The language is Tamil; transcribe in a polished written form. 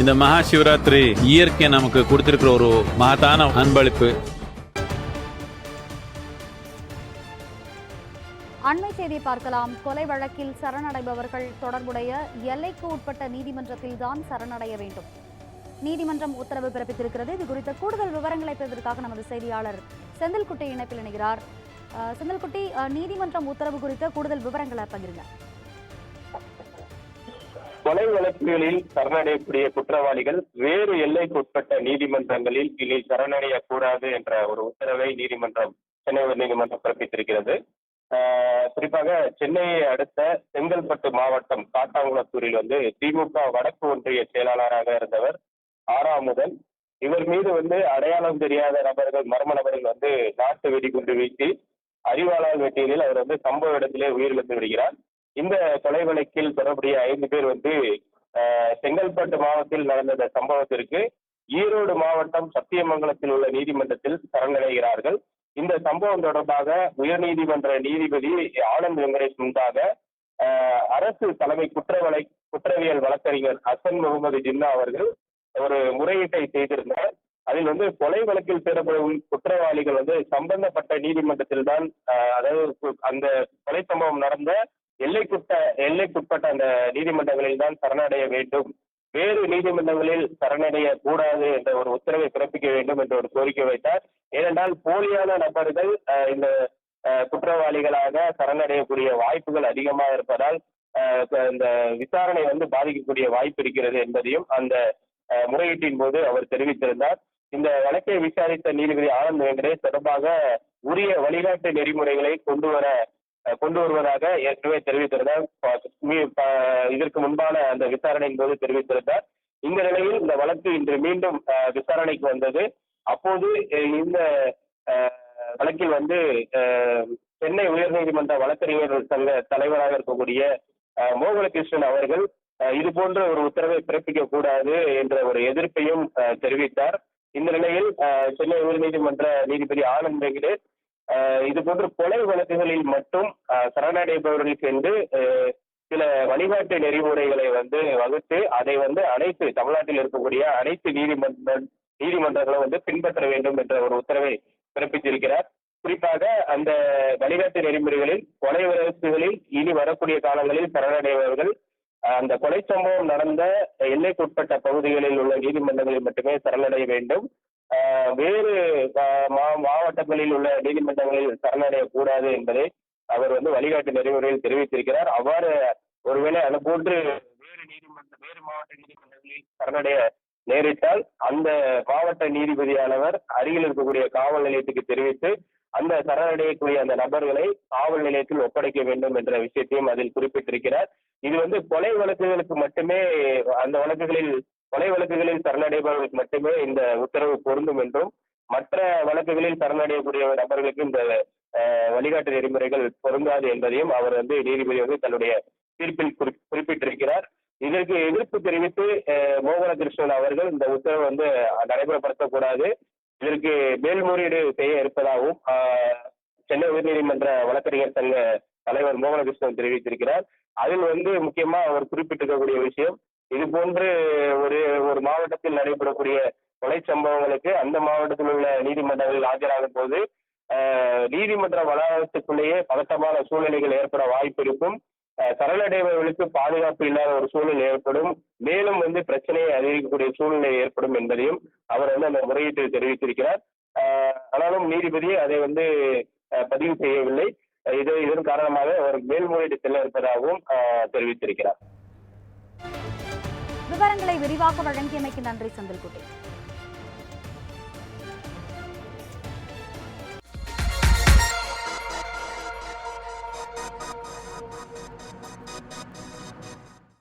இந்த மகா சிவராத்திரி இயற்கை நமக்கு கொடுத்திருக்கிற ஒரு மகத்தான அன்பளிப்பு. அண்மை செய்தியை பார்க்கலாம். கொலை வழக்கில் சரணடைபவர்கள் தொடர்புடைய எல்லைக்கு உட்பட்ட நீதிமன்றத்தில் தான் சரணடைய வேண்டும். நீதிமன்றம் உத்தரவு பிறப்பித்திருக்கிறது. இது குறித்த கூடுதல் விவரங்களை பெறுவதற்காக நமது செய்தியாளர் செந்தில்குட்டி இணைப்பில் இணைகிறார். செந்தில்குட்டி, நீதிமன்றம் உத்தரவு குறித்த கூடுதல் விவரங்களை பகிருங்க. கொலை வழக்குகளில் சரணடையக்கூடிய குற்றவாளிகள் வேறு எல்லைக்கு உட்பட்ட நீதிமன்றங்களில் இனி சரணடையக்கூடாது என்ற ஒரு உத்தரவை சென்னை உயர்நீதிமன்றம் பிறப்பித்திருக்கிறது. குறிப்பாக சென்னையை அடுத்த செங்கல்பட்டு மாவட்டம் காட்டாங்குளத்தூரில் திமுக வடக்கு ஒன்றிய செயலாளராக இருந்தவர் ஆறாமுதன். இவர் மீது அடையாளம் தெரியாத நபர்கள், மர்ம நபர்கள் நாட்டு வெடிகுண்டு வீசி அறிவாளால் வெட்டியதில் அவர் சம்பவ இடத்திலே உயிரிழந்து விடுகிறார். இந்த கொலை வழக்கில் தொடர்புடைய 5 பேர் செங்கல்பட்டு மாவட்டத்தில் நடந்த சம்பவத்திற்கு ஈரோடு மாவட்டம் சத்தியமங்கலத்தில் உள்ள நீதிமன்றத்தில் சரணடைகிறார்கள். இந்த சம்பவம் தொடர்பாக உயர்நீதிமன்ற நீதிபதி ஆனந்த் வெங்கடேஷ் முன்பாக அரசு தலைமை குற்றவியல் வழக்கறிஞர் ஹசன் முகமது ஜின்னா அவர்கள் ஒரு முறையீட்டை செய்திருந்தார். அதில் கொலை வழக்கில் சேரப்படும் குற்றவாளிகள் சம்பந்தப்பட்ட நீதிமன்றத்தில் தான், அதாவது அந்த கொலை சம்பவம் நடந்த எல்லைக்குட்பட்ட அந்த நீதிமன்றங்களில் தான் சரணடைய வேண்டும், வேறு நீதிமன்றங்களில் சரணடைய கூடாது என்ற ஒரு உத்தரவை பிறப்பிக்க வேண்டும் என்று ஒரு கோரிக்கை வைத்தார். ஏனென்றால் போலியான நபர்கள் இந்த குற்றவாளிகளாக சரணடையக்கூடிய வாய்ப்புகள் அதிகமாக இருப்பதால் இந்த விசாரணை பாதிக்கக்கூடிய வாய்ப்பு இருக்கிறது என்பதையும் அந்த முறையீட்டின் போது அவர் தெரிவித்திருந்தார். இந்த வழக்கை விசாரித்த நீதிபதி ஆனந்த் வெங்கடேஷ் தொடர்பாக உரிய வழிகாட்டு நெறிமுறைகளை கொண்டு வருவதாக ஏற்கனவே தெரிவித்திருந்தார். இதற்கு முன்பான அந்த விசாரணையின் போது தெரிவித்திருந்தார். இந்த நிலையில் இந்த வழக்கு இன்று மீண்டும் விசாரணைக்கு வந்தது. அப்போது இந்த வழக்கில் சென்னை உயர்நீதிமன்ற வழக்கறிஞர்கள் சங்க தலைவராக இருக்கக்கூடிய மோகனகிருஷ்ணன் அவர்கள் இது போன்ற ஒரு உத்தரவை பிறப்பிக்க கூடாது என்ற ஒரு எதிர்ப்பையும் தெரிவித்தார். இந்த நிலையில் சென்னை உயர்நீதிமன்ற நீதிபதி ஆனந்த் வெங்கடேஷ் இது போன்ற கொலை வழக்குகளில் மட்டும் சரணடைபவர்களுக்கு என்று சில வழிகாட்டு நெறிமுறைகளை வகுத்து அதை அனைத்து தமிழ்நாட்டில் இருக்கக்கூடிய அனைத்து நீதிமன்றங்களும் பின்பற்ற வேண்டும் என்ற ஒரு உத்தரவை பிறப்பித்திருக்கிறார். குறிப்பாக அந்த வழிகாட்டு நெறிமுறைகளில் கொலை வழக்குகளில் இனி வரக்கூடிய காலங்களில் சரணடைபவர்கள் அந்த கொலை சம்பவம் நடந்த எல்லைக்குட்பட்ட பகுதிகளில் உள்ள நீதிமன்றங்களில் மட்டுமே சரணடைய வேண்டும், வேறு மாவட்டங்களில் உள்ள நீதிமன்றங்களில் சரணடையக்கூடாது என்பதை அவர் வழிகாட்டு நெறிமுறையில் தெரிவித்திருக்கிறார். அவ்வாறு ஒருவேளை அது போன்று வேறு மாவட்ட நீதிமன்றங்களில் சரணடைய நேரிட்டால் அந்த மாவட்ட நீதிபதியானவர் அருகில் இருக்கக்கூடிய காவல் நிலையத்துக்கு தெரிவித்து அந்த சரணடையக்கூடிய அந்த நபர்களை காவல் நிலையத்தில் ஒப்படைக்க வேண்டும் என்ற விஷயத்தையும் அதில் குறிப்பிட்டிருக்கிறார். இது கொலை வழக்குகளுக்கு மட்டுமே, அந்த கொலை வழக்குகளில் சரணடைபவர்களுக்கு மட்டுமே இந்த உத்தரவு பொருந்தும் என்றும், மற்ற வழக்குகளில் சரணடையக்கூடிய நபர்களுக்கு இந்த வழிகாட்டு நெறிமுறைகள் பொருந்தாது என்பதையும் அவர் நீதிபதி தன்னுடைய தீர்ப்பில் குறிப்பிட்டிருக்கிறார். இதற்கு எதிர்ப்பு தெரிவித்து மோகனகிருஷ்ணன் அவர்கள் இந்த உத்தரவு நடைமுறைப்படுத்தக்கூடாது, இதற்கு மேல்முறையீடு செய்ய இருப்பதாகவும் சென்னை உயர்நீதிமன்ற வழக்கறிஞர் சங்க தலைவர் மோகனகிருஷ்ணன் தெரிவித்திருக்கிறார். அதில் முக்கியமா அவர் குறிப்பிட்டிருக்கக்கூடிய விஷயம், இது போன்று ஒரு மாவட்டத்தில் நடைபெறக்கூடிய கொலை சம்பவங்களுக்கு அந்த மாவட்டத்தில் உள்ள நீதிமன்றங்களில் ஆஜராகும் போது நீதிமன்ற வளாகத்துக்குள்ளேயே பதட்டமான சூழ்நிலைகள் ஏற்பட வாய்ப்பு இருக்கும், சரணடைபவர்களுக்கு பாதுகாப்பு இல்லாத ஒரு சூழ்நிலை ஏற்படும், மேலும் பிரச்சனையை அதிகரிக்கக்கூடிய சூழ்நிலை ஏற்படும் என்பதையும் அவர் அந்த முறையீட்டில் தெரிவித்திருக்கிறார். ஆனாலும் நீதிபதி அதை பதிவு செய்யவில்லை. இதன் காரணமாக அவர் மேல்முறையீடு செல்ல இருப்பதாகவும் தெரிவித்திருக்கிறார். விவரங்களை விரிவாக வழங்கியமைக்கு நன்றி செந்தில்குட்டி.